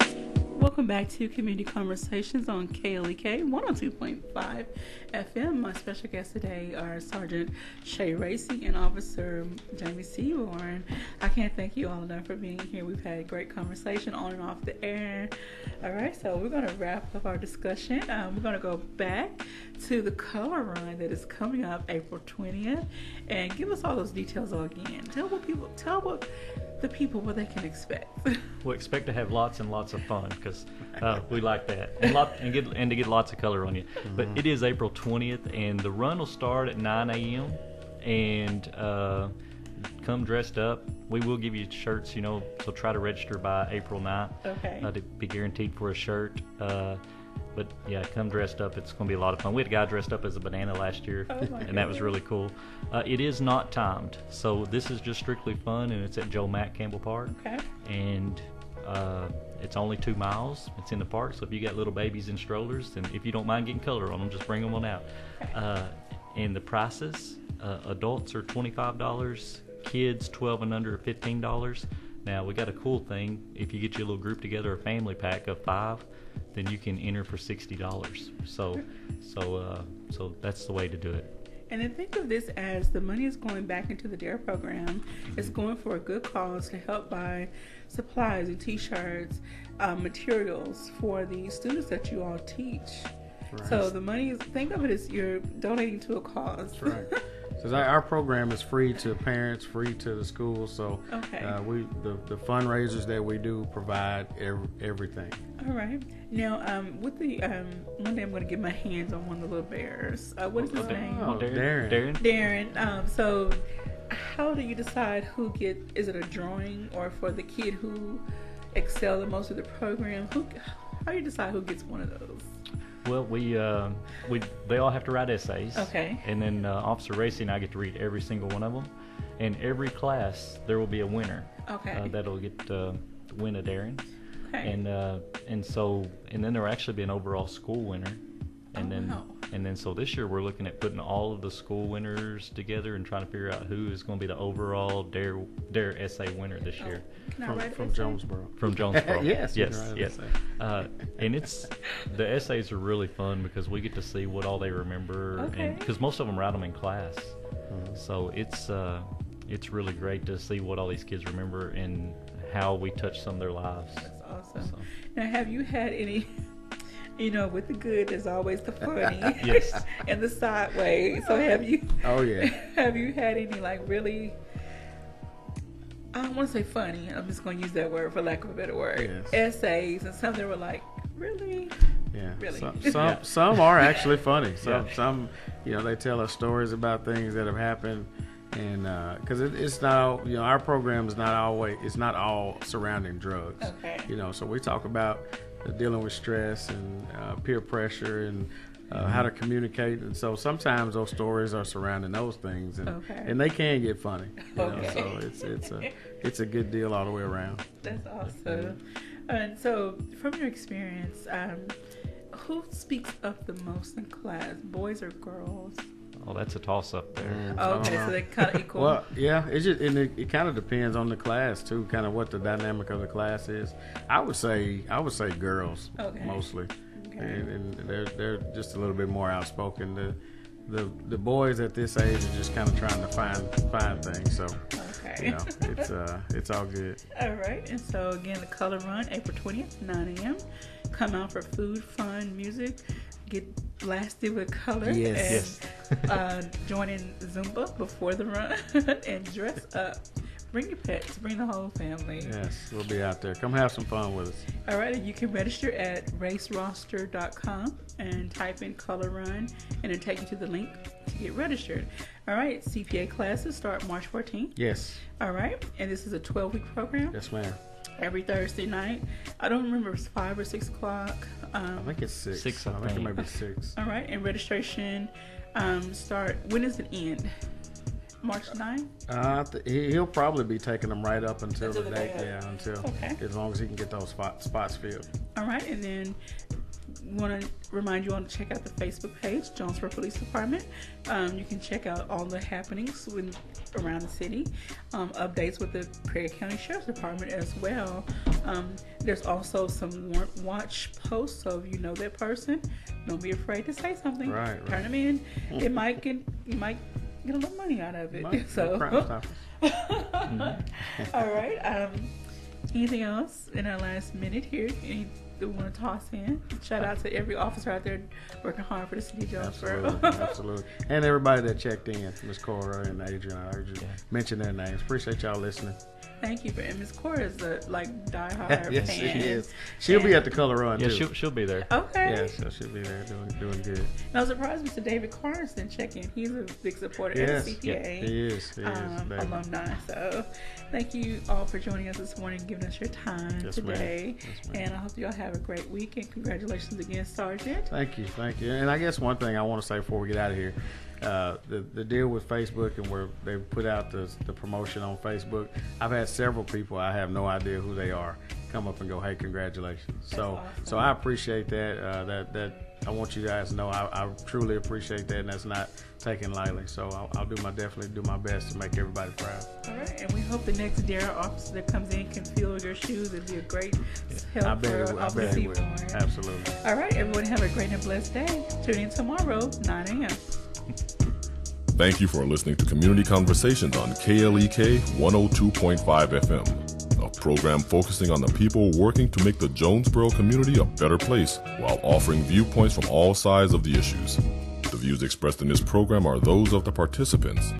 Welcome back to Community Conversations on KLEK 102.5 FM. My special guests today are Sergeant Shay Racy and Officer Jamie C. Warren. I can't thank you all enough for being here. We've had a great conversation on and off the air. All right, so we're going to wrap up our discussion. We're going to go back to the color run that is coming up April 20th and give us all those details again. Tell the people what they can expect. We'll expect to have lots and lots of fun because we like that and to get lots of color on you. Mm-hmm. But it is April 20th and the run will start at 9 a.m. and come dressed up. We will give you shirts, so try to register by April 9th. Okay. To be guaranteed for a shirt. But yeah, come dressed up. It's going to be a lot of fun. We had a guy dressed up as a banana last year, and that was really cool. It is not timed, so this is just strictly fun, and it's at Joe Mack Campbell Park. Okay. And it's only 2 miles. It's in the park, so if you got little babies in strollers, and if you don't mind getting color on them, just bring them on out. And the prices, adults are $25, kids 12 and under, $15. Now we got a cool thing. If you get your little group together, a family pack of 5, then you can enter for $60. So that's the way to do it. And then think of this as the money is going back into the DARE program. It's going for a good cause to help buy supplies and T-shirts, materials for the students that you all teach. Right. So the money is, think of it as you're donating to a cause. That's right. Because our program is free to parents, free to the schools. So the fundraisers that we do provide everything. All right. Now, with the one day I'm going to get my hands on one of the little bears. What is his name? Darren. So, how do you decide who is it a drawing or for the kid who excel the most of the program? How do you decide who gets one of those? Well, they all have to write essays. Okay. And then Officer Racy and I get to read every single one of them. And every class there will be a winner. Okay. That'll get win a Darren. Okay. And then there will actually be an overall school winner. And then so this year we're looking at putting all of the school winners together and trying to figure out who is going to be the overall DARE essay winner this year. From Jonesboro. From Jonesboro. Yes. And the essays are really fun because we get to see what all they remember, and because most of them write them in class. So it's really great to see what all these kids remember and how we touch some of their lives. That's awesome. So. Now, have you had any? With the good, there's always the funny. Yes. And the sideways. So have you? Oh yeah. Have you had any really? I don't want to say funny. I'm just going to use that word for lack of a better word. Yes. Essays and some that were like, really? Yeah. Really. Some are actually funny. Some they tell us stories about things that have happened, and because it's not our program is not all surrounding drugs. Okay. So we talk about dealing with stress and peer pressure and how to communicate, and so sometimes those stories are surrounding those things, and they can get funny. So it's a good deal all the way around. That's awesome. And so, from your experience, who speaks up the most in class, boys or girls? Oh, that's a toss-up there. Okay, so they're kind of equal. Well, yeah, it kind of depends on the class too, kind of what the dynamic of the class is. I would say girls mostly, and they're just a little bit more outspoken. The boys at this age are just kind of trying to find things. So it's all good. All right, and so again, the Color Run, April 20th, 9 a.m. Come out for food, fun, music. Get blasted with color and join in Zumba before the run and dress up. Bring your pets, bring the whole family. Yes, we'll be out there. Come have some fun with us. All right, you can register at raceroster.com and type in Color Run and it'll take you to the link to get registered. All right, CPA classes start March 14th. Yes. All right, and this is a 12-week program. Yes, ma'am. Every Thursday night. I don't remember if it's 5 or 6 o'clock. I think it's 6. I think it might be 6. All right, and registration start. When does it end? March 9th? He'll probably be taking them right up until the date. As long as he can get those spots filled. All right, and then want to remind you all to check out the Facebook page, Jonesboro Police Department. You can check out all the happenings around the city, updates with the Prairie County Sheriff's Department as well. There's also some warrant watch posts, so if you know that person, don't be afraid to say something. Right. Turn them in. You might get a little money out of it. All right. Anything else in our last minute here? Anything we want to toss in? Shout out to every officer out there working hard for the city of Jonesboro. Absolutely. And everybody that checked in, Ms. Cora and Adrian, I heard you mention their names. Appreciate y'all listening. Thank you. And Ms. Cora is a diehard yes, fan. She is. She'll be at the Color Run too. Yeah, she'll be there. Okay. Yeah, so she'll be there doing good. And I was surprised Mr. David Carson check in. He's a big supporter of the CPA. He is. Alumni. So thank you all for joining us this morning, giving us your time today. Yes, and I hope you all have a great week. And congratulations again, Sergeant. Thank you. And I guess one thing I want to say before we get out of here. The deal with Facebook and where they put out the promotion on Facebook, I've had several people, I have no idea who they are, come up and go, hey, congratulations. So I appreciate that. I want you guys to know I truly appreciate that, and that's not taken lightly. So I'll definitely do my best to make everybody proud. All right, and we hope the next DARE officer that comes in can fill your shoes and be a great help I bet for I bet he will. Absolutely. All right, everyone, have a great and blessed day. Tune in tomorrow, 9 a.m. Thank you for listening to Community Conversations on KLEK 102.5 FM, a program focusing on the people working to make the Jonesboro community a better place while offering viewpoints from all sides of the issues. The views expressed in this program are those of the participants